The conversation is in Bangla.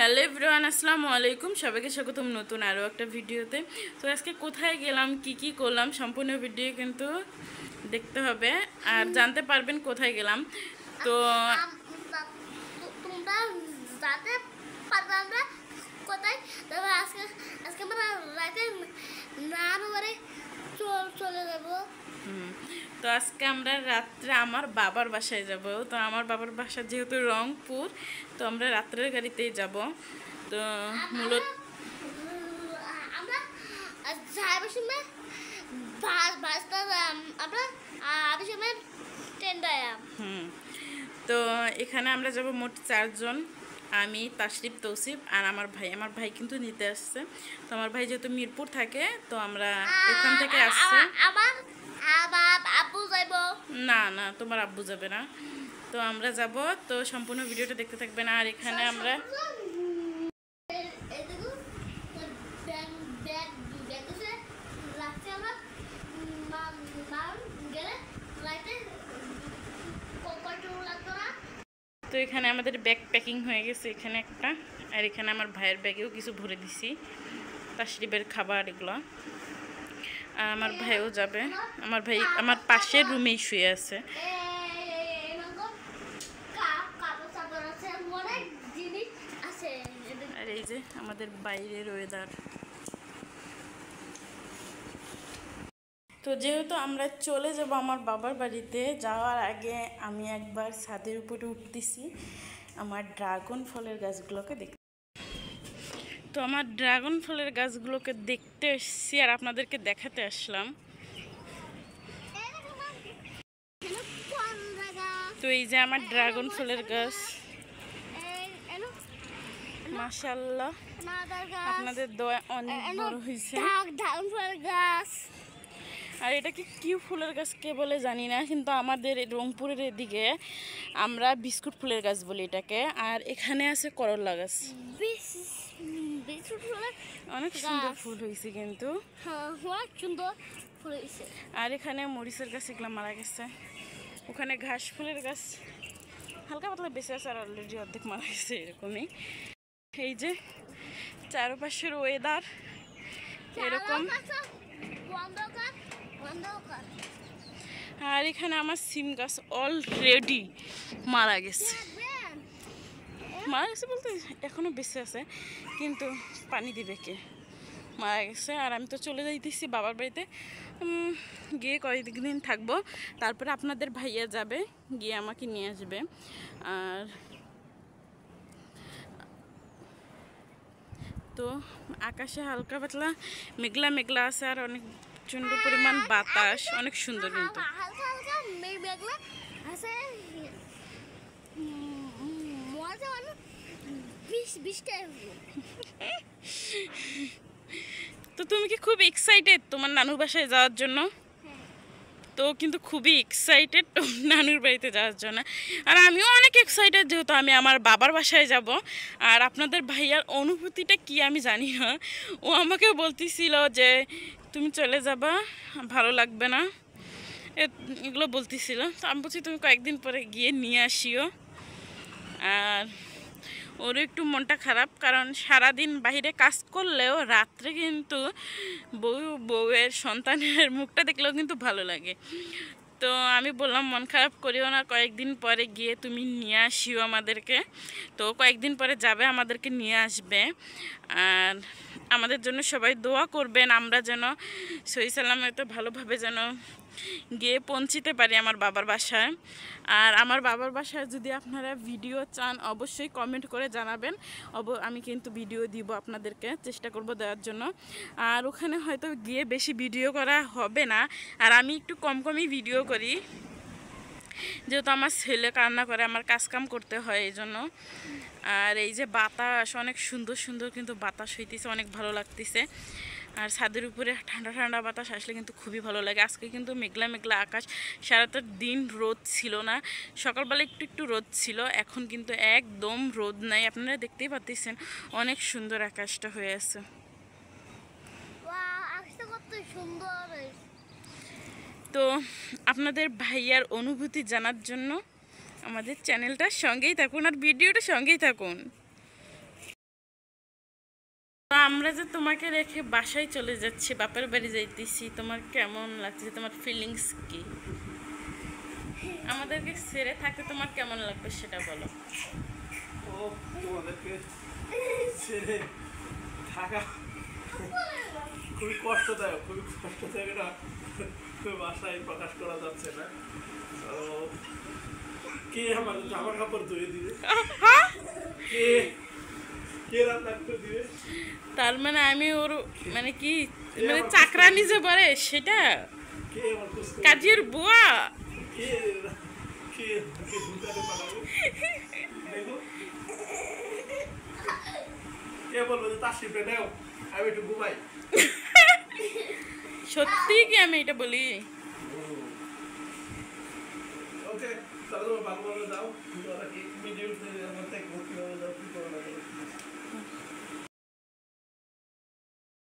হ্যালো এভরিওয়ান, আসসালামু আলাইকুম। সবাইকে স্বাগতম নতুন আরও একটা ভিডিওতে। তো আজকে কোথায় গেলাম, কি করলাম, সম্পূর্ণ ভিডিও কিন্তু দেখতে হবে আর জানতে পারবেন কোথায় গেলাম। তো তোমরা যাতে পারবে আমরা কোথায় তবে আজকে আজকে আমরা রাতে না বারে চলে যাব। তো আজকে আমরা রাত্রে আমার বাবার বাসায় যাব। তো আমার বাবার বাসা যেহেতু রংপুর, তো আমরা রাত্রের গাড়িতেই যাব। তো মূলত আমরা যাবার সময় বাসটা আমরা আবার সময় ট্রেন দেয়। তো এখানে আমরা যাব মোট 4 জন। আমি, তাশরিফ, তৌসিফ আর আমার ভাই কিন্তু নিতে আসছে। তো আমার ভাই যেহেতু মিরপুর থাকে, তো আমরা এখান থেকে আসছে। আমার আব্বু যাইব না না, তোমার আব্বু যাবে না। তো আমরা যাব। তো সম্পূর্ণ ভিডিওটা দেখতে থাকবেন। আর এখানে আমরা তো এখানে আমাদের ব্যাগ প্যাকিং হয়ে গেছে, এখানে একটা, আর এখানে আমার ভাইয়ের ব্যাগেও কিছু ভরে দিছি, তাশরিফের খাবার এগুলো। আর আমার ভাইও যাবে। আমার ভাই আমার পাশের রুমেই শুয়ে আছে। আর এই যে আমাদের বাইরের ওয়েদার। তো যেহেতু আমরা চলে যাব আমার বাবার বাড়িতে, যাওয়ার আগে আমি একবার ছাদের উপরে উঠতেছি আমার ড্রাগন ফলের গাছগুলোকে দেখতে। তো আমার ড্রাগন ফলের গাছগুলোকে দেখতে এসেছি আর আপনাদেরকে দেখাতে আসলাম। তো এই যে আমার ড্রাগন ফলের গাছ, মাশাআল্লাহ আপনাদের দয়া অনেক বড় হয়েছে। আর এটা কি ফুলের গাছ কে বলে জানি না, কিন্তু আমাদের রংপুরের এদিকে আমরা বিস্কুট ফুলের গাছ বলি এটাকে। আর এখানে আছে করলা গাছ, অনেক সুন্দর ফুল হয়েছে কিন্তু। আর এখানে মরিচের গাছ এগুলো মারা গেছে। ওখানে ঘাস ফুলের গাছ হালকা পাতলা বেঁচে আছে, আর অলরেডি অর্ধেক মারা গেছে এরকমই। এই যে চারপাশের ওয়েদার এরকম। আর এখানে আমার সিম গাছ অলরেডি মারা গেছে বলতে এখনো বেঁচে আছে, কিন্তু পানি দিবে কে, মারা গেছে। আর আমি তো চলে যাইতেছি বাবার বাড়িতে, গিয়ে কয়েকদিন থাকবো, তারপরে আপনাদের ভাইয়া যাবে, গিয়ে আমাকে নিয়ে আসবে। আর তো আকাশে হালকা পাতলা মেঘলা মেঘলা আছে, আর অনেক প্রচণ্ড পরিমাণ বাতাস, অনেক সুন্দর কিন্তু। তো তুমি কি খুব এক্সাইটেড তোমার নানুর বাসায় যাওয়ার জন্য? তো কিন্তু খুবই এক্সাইটেড নানুর বাড়িতে যাওয়ার জন্য। আর আমিও অনেক এক্সাইটেড, যেহেতু আমি আমার বাবার বাসায় যাব। আর আপনাদের ভাইয়ার অনুভূতিটা কি আমি জানি না, ও আমাকে বলতেছিল যে তুমি চলে যাবা, ভালো লাগবে না, এগুলো বলতেছিল। তো আমি বলছি তুমি কয়েকদিন পরে গিয়ে নিয়ে আসিও। আর ওরও একটু মনটা খারাপ, কারণ সারাদিন বাইরে কাজ করলেও রাত্রে কিন্তু বউয়ের সন্তানের মুখটা দেখলেও কিন্তু ভালো লাগে। তো আমি বললাম মন খারাপ করিও না, কয়েকদিন পরে গিয়ে তুমি নিয়ে আসিও আমাদেরকে। তো কয়েকদিন পরে যাবে, আমাদেরকে নিয়ে আসবে। আর আমাদের জন্য সবাই দোয়া করবেন, আমরা যেন সহি সালামতে ভালোভাবে যেন গিয়ে পৌঁছিতে পারি আমার বাবার বাসায়। আর আমার বাবার বাসায় যদি আপনারা ভিডিও চান, অবশ্যই কমেন্ট করে জানাবেন। আমি কিন্তু ভিডিও দিব আপনাদেরকে, চেষ্টা করব দেওয়ার জন্য। আর ওখানে হয়তো গিয়ে বেশি ভিডিও করা হবে না, আর আমি একটু কমই ভিডিও করি, যেহেতু আমার ছেলে কান্না করে, আমার কাজকাম করতে হয় এই জন্য। আর এই যে বাতাস, অনেক সুন্দর সুন্দর কিন্তু বাতাস হইতেছে, অনেক ভালো লাগতেছে। আর ছাদের উপরে ঠান্ডা ঠান্ডা বাতাস আসলে কিন্তু খুবই ভালো লাগে। আজকে কিন্তু মেঘলা মেঘলা আকাশ, সারাটা দিন রোদ ছিল না, সকালবেলা একটু রোদ ছিল, এখন কিন্তু একদম রোদ নাই। আপনারা দেখতেই পাচ্ছেন অনেক সুন্দর আকাশটা হয়ে আছে। তো আপনাদের ভাইয়ার অনুভূতি জানার জন্য আমাদের চ্যানেলটার সঙ্গেই থাকুন আর ভিডিওটার সঙ্গেই থাকুন। তো আমরা যে তোমাকে রেখে বাসায় চলে যাচ্ছি, বাপের বাড়ি যাইতেছি, তোমার কেমন লাগছে? তোমার ফিলিংস কি? আমাদেরকে ছেড়ে থাকতে তোমার কেমন লাগবে সেটা বলো। ও তোমাদেরকে ছেড়ে থাকা খুবই কষ্টদায়ক, খুবই কষ্টদায়ক। এটা বাসায় প্রকাশ করা যাচ্ছে না। তো কে আমার জামা কাপড় ধুয়ে দিবে? কে কে রান্না করে দিবে? তার মানে আমি ওর মানে কি মানে চাকরানি যে বলে সেটা, কে আমার খোঁজ করবে? কাজের বুয়া। কে কে আমাকে ধুতাতে পাঠাবে? দেখো কে বলবো যে তার শিপে নেও, আমি একটু ঘুমাই। সত্যি কি আমি এটা বলি? ওকে, তাহলে তোমার ভালো ভালো যাও। তোমরা কি মিডিয়াম আমার থেকে